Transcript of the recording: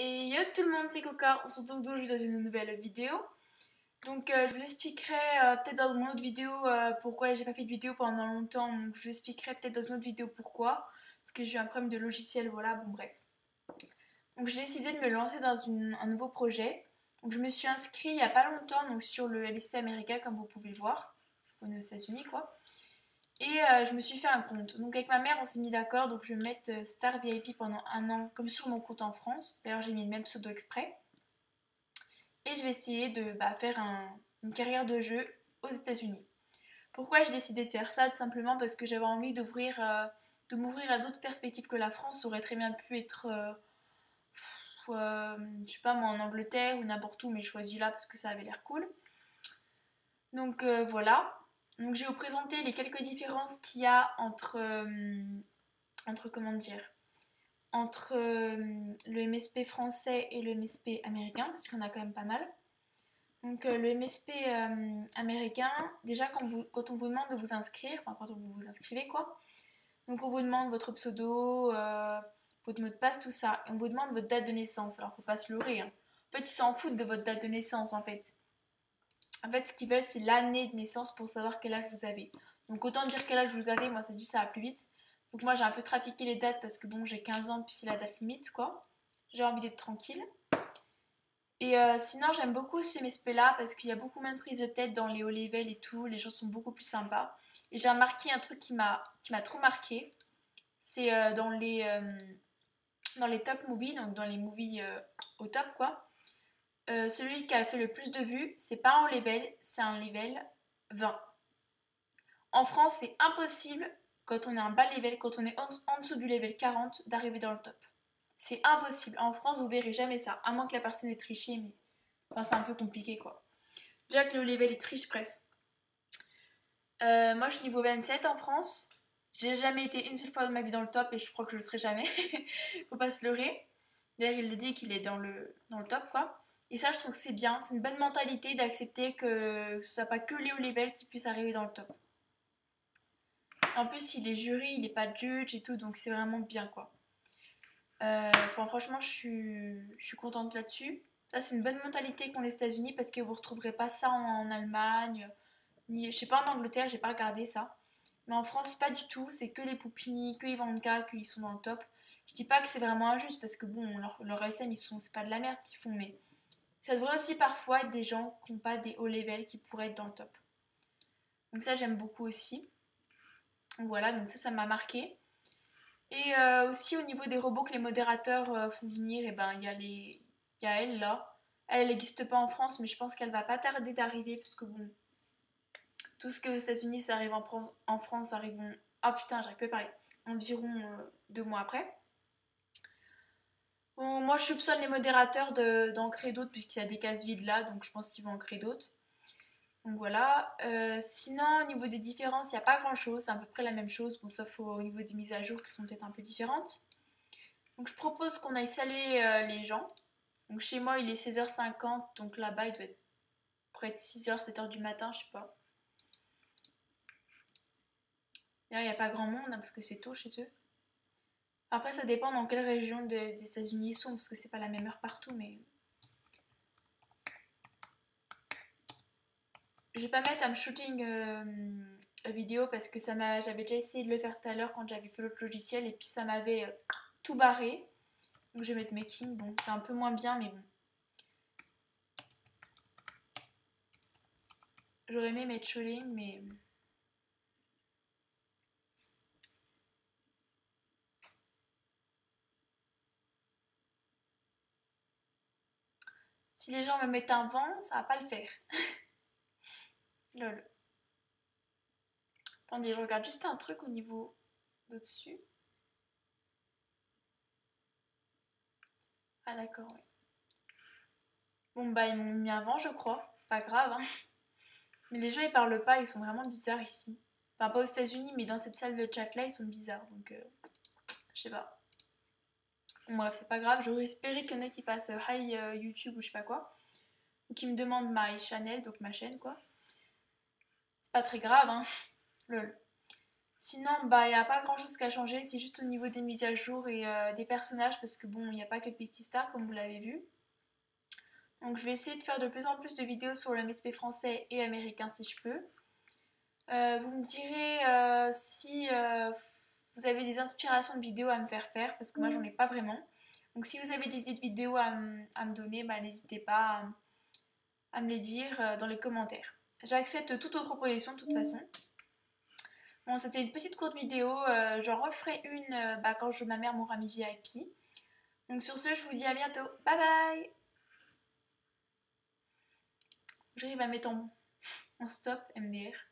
Et yo tout le monde, c'est Coca, on se retrouve aujourd'hui dans une nouvelle vidéo. Donc je vous expliquerai peut-être dans mon autre vidéo pourquoi j'ai pas fait de vidéo pendant longtemps. Donc je vous expliquerai peut-être dans une autre vidéo pourquoi. Parce que j'ai eu un problème de logiciel, voilà, bon bref. Donc j'ai décidé de me lancer dans un nouveau projet. Donc je me suis inscrite il y a pas longtemps donc, sur le MSP américain comme vous pouvez le voir. Aux États-Unis quoi. Et je me suis fait un compte. Donc avec ma mère, on s'est mis d'accord. Donc je vais mettre Star VIP pendant un an, comme sur mon compte en France. D'ailleurs, j'ai mis le même pseudo exprès. Et je vais essayer de faire une carrière de jeu aux États-Unis. Pourquoi j'ai décidé de faire ça? Tout simplement parce que j'avais envie de m'ouvrir à d'autres perspectives que la France. Ça aurait très bien pu être, je sais pas moi, en Angleterre ou n'importe où, mais je choisis là parce que ça avait l'air cool. Donc voilà. Donc je vais vous présenter les quelques différences qu'il y a entre comment dire, entre le MSP français et le MSP américain, parce qu'il y en a quand même pas mal. Donc le MSP américain, déjà quand on vous demande de vous inscrire, enfin quand vous vous inscrivez quoi, donc on vous demande votre pseudo, votre mot de passe, tout ça, et on vous demande votre date de naissance. Alors faut pas se leurrer, hein. En fait ils s'en foutent de votre date de naissance en fait. En fait ce qu'ils veulent c'est l'année de naissance pour savoir quel âge vous avez. Donc autant dire quel âge vous avez, moi ça dit ça va plus vite. Donc moi j'ai un peu trafiqué les dates parce que bon j'ai 15 ans puis c'est la date limite quoi. J'ai envie d'être tranquille. Et sinon, j'aime beaucoup ce MSP là parce qu'il y a beaucoup moins de prise de tête dans les hauts level et tout. Les gens sont beaucoup plus sympas. Et j'ai remarqué un truc qui m'a trop marqué. C'est dans les top movies, donc dans les movies au top quoi. Celui qui a fait le plus de vues, c'est pas un haut level, c'est un level 20. En France, c'est impossible quand on est un bas level, quand on est en dessous du level 40, d'arriver dans le top. C'est impossible. En France, vous verrez jamais ça, à moins que la personne ait triché, mais enfin, c'est un peu compliqué quoi. Déjà que le level est triche, bref. Moi, je suis niveau 27 en France. J'ai jamais été une seule fois de ma vie dans le top et je crois que je le serai jamais. Faut pas se leurrer. D'ailleurs, il le dit qu'il est dans le top, quoi. Et ça, je trouve que c'est bien. C'est une bonne mentalité d'accepter que ce soit pas que les hauts level qui puissent arriver dans le top. En plus, il est jury, il est pas judge et tout, donc c'est vraiment bien, quoi. Enfin, franchement, je suis contente là-dessus. Ça, c'est une bonne mentalité qu'ont les États-Unis parce que vous retrouverez pas ça en Allemagne, ni, je sais pas en Angleterre, j'ai pas regardé ça. Mais en France, pas du tout. C'est que les Poupini, que Ivanka, qu'ils sont dans le top. Je dis pas que c'est vraiment injuste parce que bon, leur SM, c'est pas de la merde ce qu'ils font, mais ça devrait aussi parfois être des gens qui n'ont pas des hauts level qui pourraient être dans le top. Donc ça, j'aime beaucoup aussi. Donc voilà, donc ça m'a marqué. Et aussi au niveau des robots que les modérateurs font venir, et ben il y a elle là. Elle n'existe pas en France, mais je pense qu'elle va pas tarder d'arriver parce que bon, tout ce qui est aux États-Unis, ça arrive en France, arrivons. Ah putain, j'arrive pas à parler. Environ 2 mois après. Bon, moi, je soupçonne les modérateurs d'en créer d'autres, puisqu'il y a des cases vides là, donc je pense qu'ils vont en créer d'autres. Donc voilà. Sinon, au niveau des différences, il n'y a pas grand chose, c'est à peu près la même chose, bon, sauf au niveau des mises à jour qui sont peut-être un peu différentes. Donc je propose qu'on aille saluer les gens. Donc chez moi, il est 16h50, donc là-bas, il doit être près de 6h, 7h du matin, je sais pas. D'ailleurs, il n'y a pas grand monde hein, parce que c'est tôt chez eux. Après, ça dépend dans quelle région des États-Unis ils sont parce que c'est pas la même heure partout. Mais je vais pas mettre un shooting vidéo parce que j'avais déjà essayé de le faire tout à l'heure quand j'avais fait l'autre logiciel et puis ça m'avait tout barré. Donc je vais mettre making. Bon, c'est un peu moins bien, mais bon. J'aurais aimé mettre shooting, mais si les gens me mettent un vent, ça va pas le faire. Lol. Attendez, je regarde juste un truc au niveau d'au-dessus. Ah d'accord, ouais. Bon bah ils m'ont mis un vent, je crois. C'est pas grave, hein. Mais les gens ils parlent pas, ils sont vraiment bizarres ici. Enfin pas aux États-Unis, mais dans cette salle de chat là, ils sont bizarres. Donc je sais pas. Bon bref, c'est pas grave. J'aurais espéré qu'il y en ait qui fassent hi YouTube ou je sais pas quoi. Ou qui me demandent my channel, donc ma chaîne quoi. C'est pas très grave, hein. Lol. Sinon, bah, il n'y a pas grand chose qu'à changer, c'est juste au niveau des mises à jour et des personnages, parce que bon, il n'y a pas que Pixie Star, comme vous l'avez vu. Donc je vais essayer de faire de plus en plus de vidéos sur le MSP français et américain si je peux. Vous me direz si vous avez des inspirations de vidéos à me faire faire, parce que moi j'en ai pas vraiment. Donc si vous avez des idées de vidéos à me donner, bah, n'hésitez pas à me les dire dans les commentaires. J'accepte toutes vos propositions de toute façon. Bon, c'était une petite courte vidéo, j'en referai une bah, quand ma mère m'aura mis VIP. Donc sur ce, je vous dis à bientôt. Bye bye. J'arrive à mettre en stop MDR.